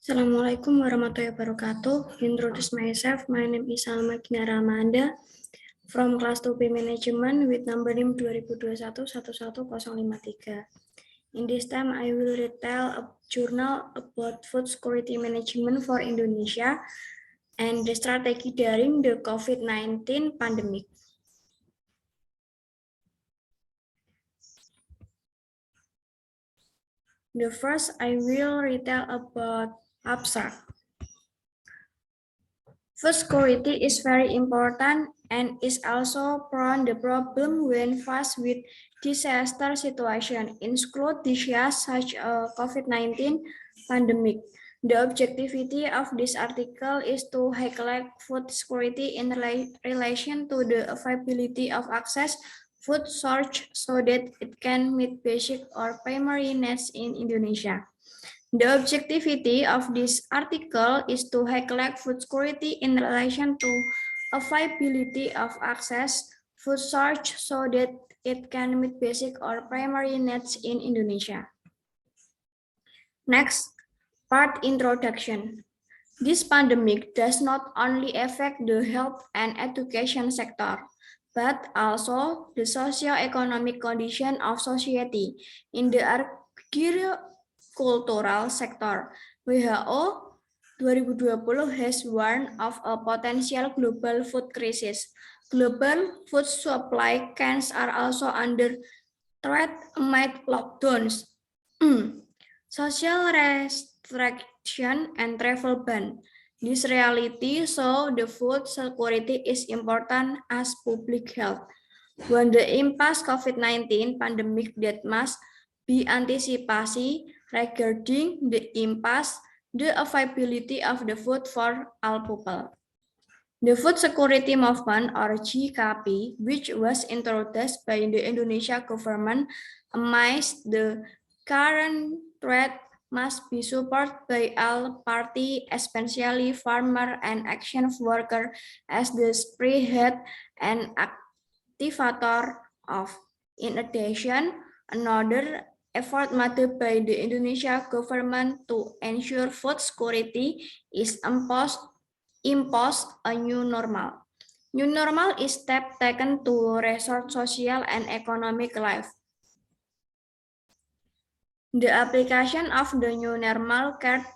Assalamualaikum warahmatullahi wabarakatuh. Introduce myself. My name is Salma Kinara Amanda from class 2B Management with number NIM 2021-11053. In this time, I will retell a journal about food security management for Indonesia and the strategy during the COVID-19 pandemic. The first, I will retell about abstract. Food security is very important and is also prone the problem when faced with disaster situation, include disasters such as COVID-19 pandemic. The objectivity of this article is to highlight food security in relation to the availability of access food source so that it can meet basic or primary needs in Indonesia. The objectivity of this article is to highlight food security in relation to availability of access food source so that it can meet basic or primary needs in Indonesia. Next, part introduction. This pandemic does not only affect the health and education sector, but also the socio-economic condition of society in the agricultural sector. WHO 2020 has warned of a potential global food crisis. Global food supply chains are also under threat amid lockdowns, social restriction, and travel ban. This reality shows the food security is important as public health. When the impasse COVID-19 pandemic that must be anticipated regarding the impasse, the availability of the food for all people. The Food Security Movement, or GKP, which was introduced by the Indonesia government amidst the current threat, must be supported by all parties, especially farmers and action workers, as the spearhead and activator of. In addition, another effort made by the Indonesia government to ensure food security is impose a new normal. New normal is step taken to restore social and economic life. The application of the new normal carried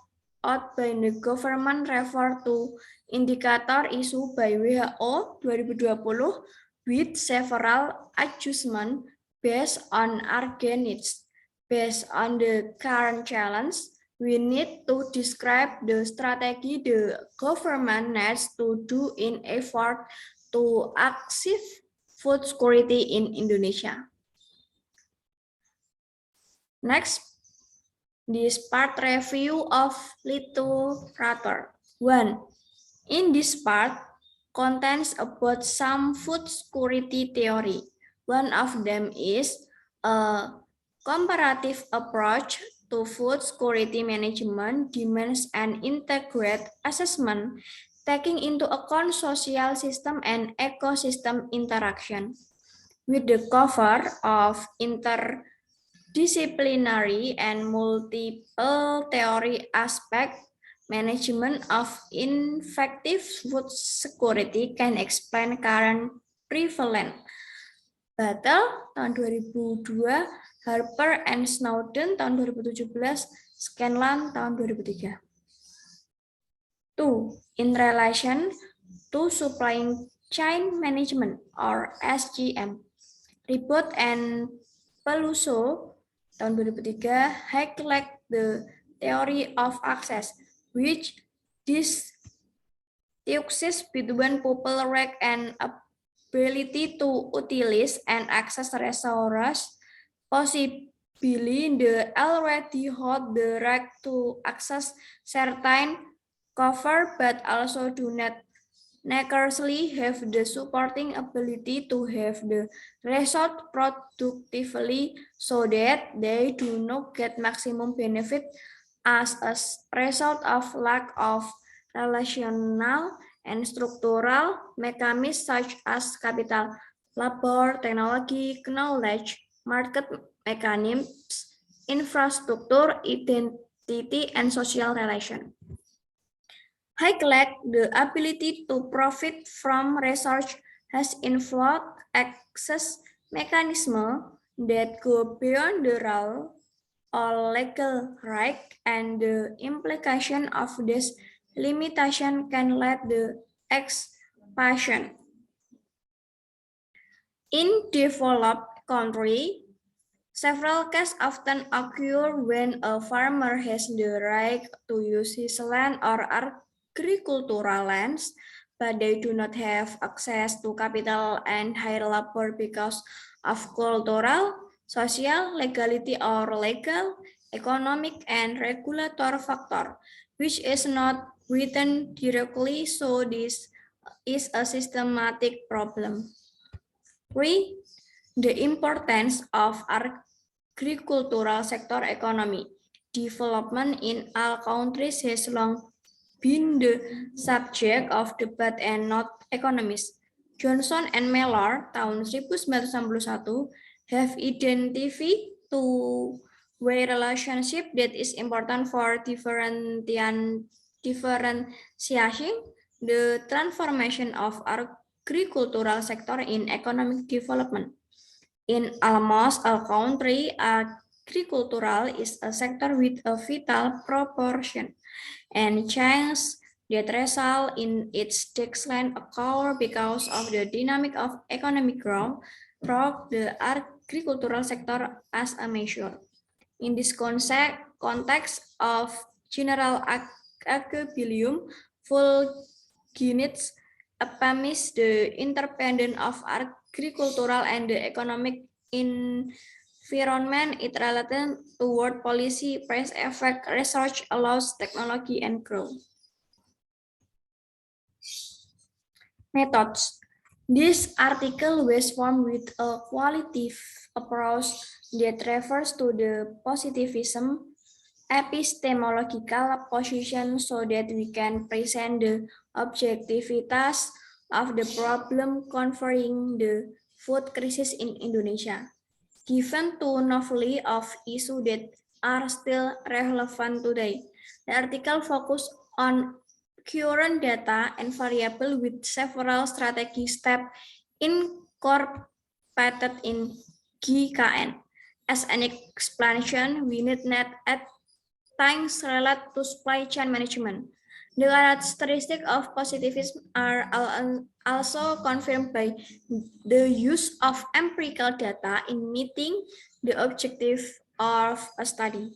out by the government refer to indicator issued by WHO 2020 with several adjustments based on our needs. Based on the current challenge, we need to describe the strategy the government needs to do in effort to achieve food security in Indonesia. Next, this part review of literature. 1. In this part, contains about some food security theory. One of them is a comparative approach to food security management demands an integrated assessment taking into account social system and ecosystem interaction. With the cover of interdisciplinary and multiple theory aspect, management of effective food security can explain current prevalent battle tahun 2002, Harper and Snowden tahun 2017, Scanlan tahun 2003. 2. In relation to supply chain management or SCM, Ribot and Peluso tahun 2003 highlight the theory of access, which distinguishes between people right and ability to utilize and access resources. Possibly they already hold the right to access certain cover, but also do not necessarily have the supporting ability to have the result productively so that they do not get maximum benefit as a result of lack of relational and structural mechanisms such as capital, labor, technology, knowledge, market mechanisms, infrastructure, identity and social relation. Highlight the ability to profit from research has involved access mechanisms that go beyond the rule or legal right, and the implication of this limitation can lead to expansion. In developed countries, several cases often occur when a farmer has the right to use his land or agricultural lands, but they do not have access to capital and higher labor because of cultural, social, legality, or legal, economic, and regulatory factor, which is not written directly, so this is a systematic problem. 3. The importance of agricultural sector economy. Development in all countries has long been the subject of debate and not economists. Johnson and Miller tahun 1991 have identified two way relationship that is important for differentiating the transformation of agricultural sector in economic development. In almost all countries, agricultural is a sector with a vital proportion, and change that result in its decline occur because of the dynamic of economic growth through the agricultural sector as a measure. In this context of general equilibrium, Fulginitz affirms the interdependence of agricultural and the economic environment it related toward policy, price effect, research, allows technology, and growth. Methods. This article was formed with a qualitative approach that refers to the positivism epistemological position so that we can present the objectivities of the problem confronting the food crisis in Indonesia, given two novelty of issues that are still relevant today. The article focused on current data and variable with several strategy steps incorporated in GKN. As an explanation, we need net at times related to supply chain management. The characteristics of positivism are also confirmed by the use of empirical data in meeting the objective of a study.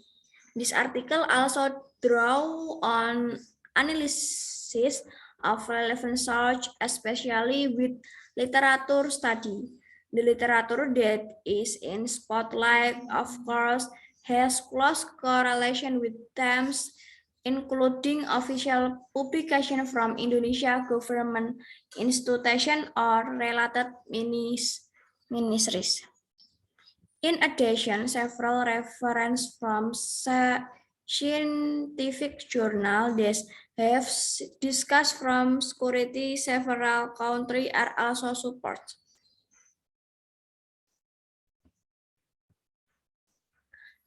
This article also draws on analysis of relevant search, especially with literature study. The literature that is in spotlight, of course, has close correlation with themes, including official publication from Indonesia government institution or related ministries. In addition, several references from scientific journals that have discussed from security several countries are also support.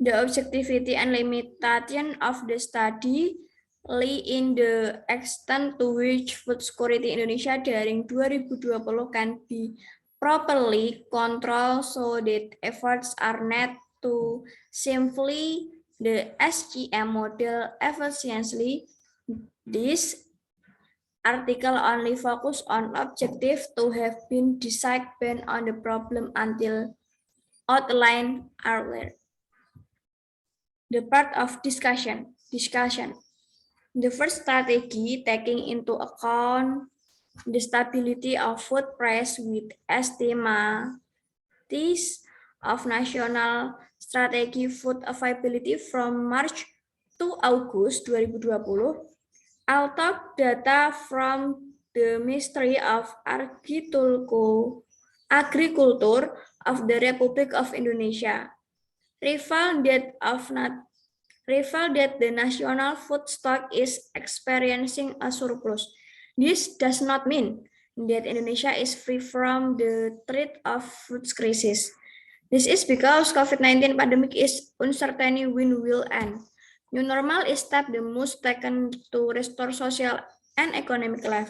The objectivity and limitation of the study lie in the extent to which food security Indonesia during 2020 can be properly controlled so that efforts are not to simply the SGM model efficiently. This article only focus on objectives to have been decided based on the problem until outlined earlier. The part of discussion. The first strategy taking into account the stability of food price with estimates of national strategy food availability from March to August 2020, although data from the Ministry of Agriculture of the Republic of Indonesia revealed that the national food stock is experiencing a surplus. This does not mean that Indonesia is free from the threat of food crisis. This is because COVID-19 pandemic is uncertain when will end. New normal is step the most taken to restore social and economic life.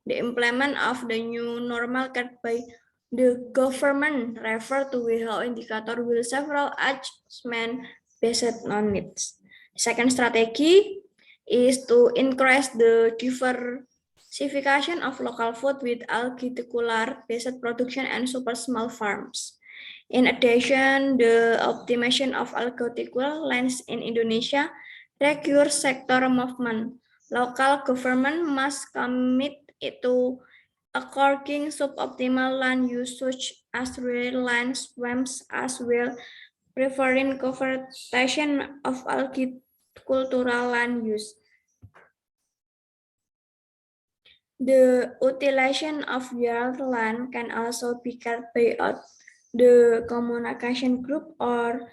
The implement of the new normal cut by the government refer to WHO indicator will several adjustment based on needs. Second strategy is to increase the diversification of local food with agricultural based production and super small farms. In addition, the optimization of agricultural lands in Indonesia requires sector movement. Local government must commit to according suboptimal land usage as well land swamps as well, preferring conversion of agricultural land use. The utilization of yard land can also be carried by out the communication group or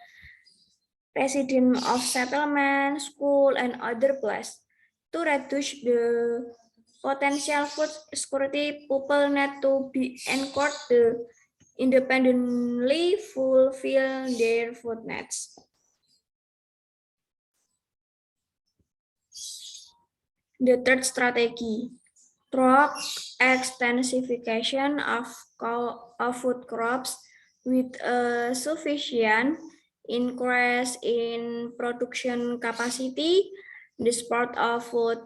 resident of settlement, school, and other places. To reduce the potential food security, people need to be encouraged to independently fulfill their food needs. The third strategy, crop extensification of food crops with a sufficient increase in production capacity. The sport of food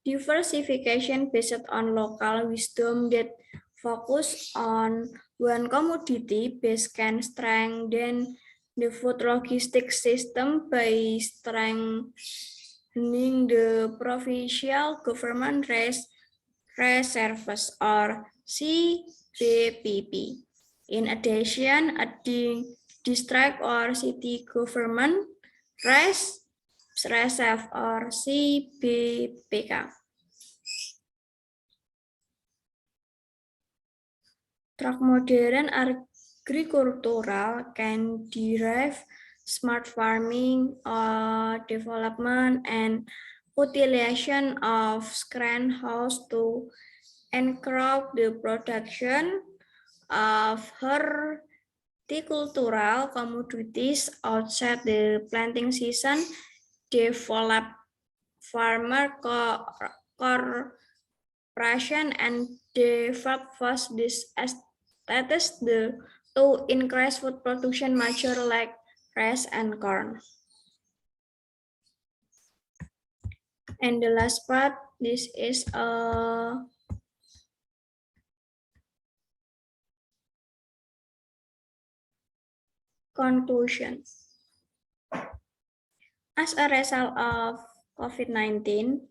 diversification based on local wisdom that focus on one commodity base can strengthen the food logistics system by strengthening the provincial government reserves or CBPP. In addition, a district or city government reserve or CBPK. Track modern agricultural can derive smart farming, development, and utilization of greenhouse to encourage the production of horticultural commodities outside the planting season, develop farmer cooperation, and develop fast this status to increase food production major like rice and corn. And the last part, this is a conclusion. As a result of COVID-19,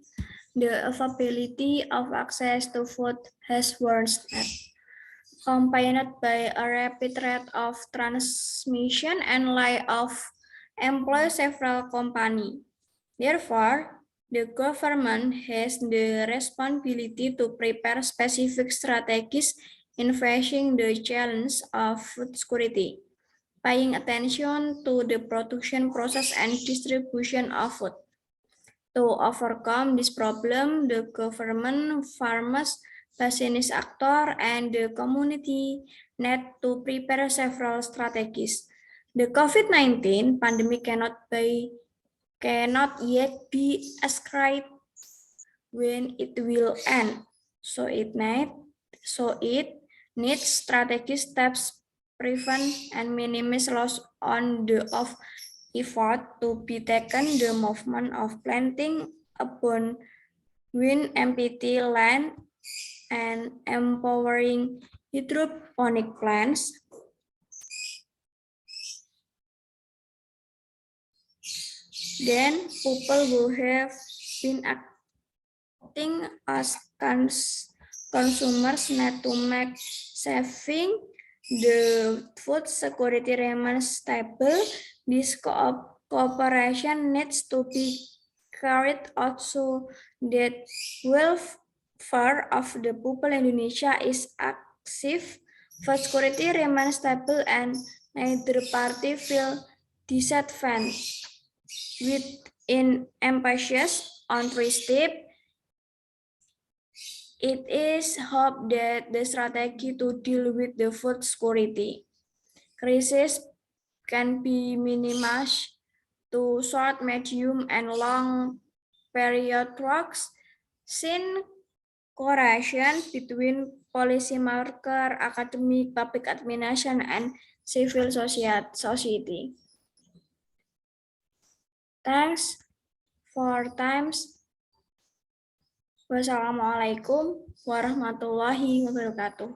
the availability of access to food has worsened, accompanied by a rapid rate of transmission and layoff of employ several companies. Therefore, the government has the responsibility to prepare specific strategies in facing the challenge of food security, paying attention to the production process and distribution of food. To overcome this problem, the government, farmers, business actor, and the community need to prepare several strategies. The COVID-19 pandemic cannot yet be ascribed when it will end. So it needs strategic steps prevent and minimize loss on the of effort to be taken the movement of planting upon wind empty land and empowering hydroponic plants. Then people who have been acting as consumers need to make saving the food security remains stable. This cooperation needs to be carried out so that welfare of the people in Indonesia is active, food security remains stable, and neither party feel disadvantaged. Within emphasis on three steps, it is hoped that the strategy to deal with the food security crisis can be minimized to short, medium, and long period works, seen correlation between policymaker, academic, public administration, and civil society. Thanks for times. Wassalamualaikum warahmatullahi wabarakatuh.